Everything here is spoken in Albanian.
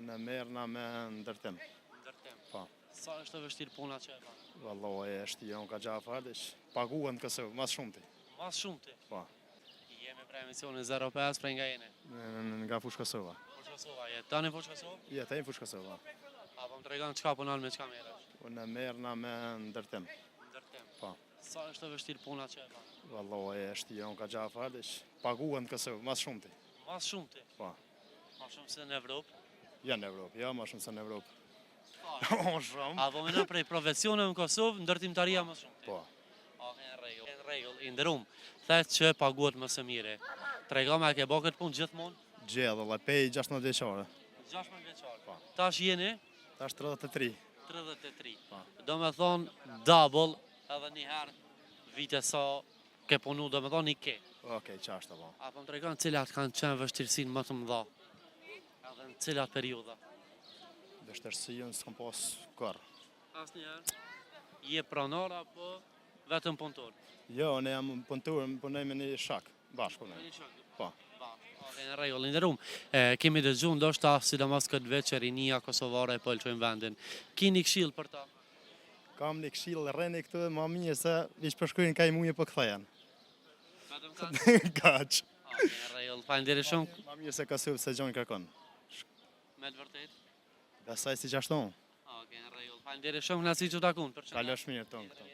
Unë merrna me ndërtim. Ndërtim. Po. Sa është e vështirë puna që e bën? Vallahi është jo ka gjafa diç. Paguhen kësë mas shumti. Mas shumë ti. Po. Jemi për emisionin 05 prej nga jeni. Nga Fushë Kosova. Fushë Kosova, je tani Fushë Kosovë? Jetaj në Fushë Kosova. Apo më tregon çka punon me çka merresh? Unë merrna me ndërtim. Ndërtim. Po. Sa është e vështirë puna që e bën? Vallahi është jo ka gjafa diç. Paguhen kësë mas shumti. Mas shumë ti. Po. Ma shumë se në Evropë. Ja në Evropë, ja më shumë se në Evropë. Po. Shumë. Apo më në prej profesioneve në Kosovë, ndërtimtaria më shumë ti. Po. Në rregull, i nderuam. Thet që paguhet më së miri. Tregom a ke bë këtë punë gjithmonë? Gjellë, dhe pej 16 vjeqare. 16 vjeçar. Po. Tash jeni Tash 33. 33. Po. Do me thonë double edhe një herë vite sa ke punu, do me thonë i ke. Okej, qashtë po. Apo më tregon cilat kanë qenë vështirësinë më të mëdha? Edhe në cilat periudha? Vështirësinë s'kam pas kërë. Asnjëherë. Je pronor apo vetëm punëtor? Jo, ne jam punëtor, punoj me një shak, bashkë punoj. Po. Në rregull, nderuam. Kemi dëgjuar ndoshta sidomos këtë veçë rinia kosovare po lëshojnë vendin. Keni këshill për ta? Kam një këshill rreni këtu më mirë se viç përshkruajnë kaj muje po kthejen. Vetëm kaq. Kaq. Në rregull, faleminderit shumë. Më mirë se Kosovë se gjon kërkon. Me të vërtetë. Besoj si gjashton. Okej, në rregull. Faleminderit shumë, na siç u takon. Kalosh mirë tonë këtu.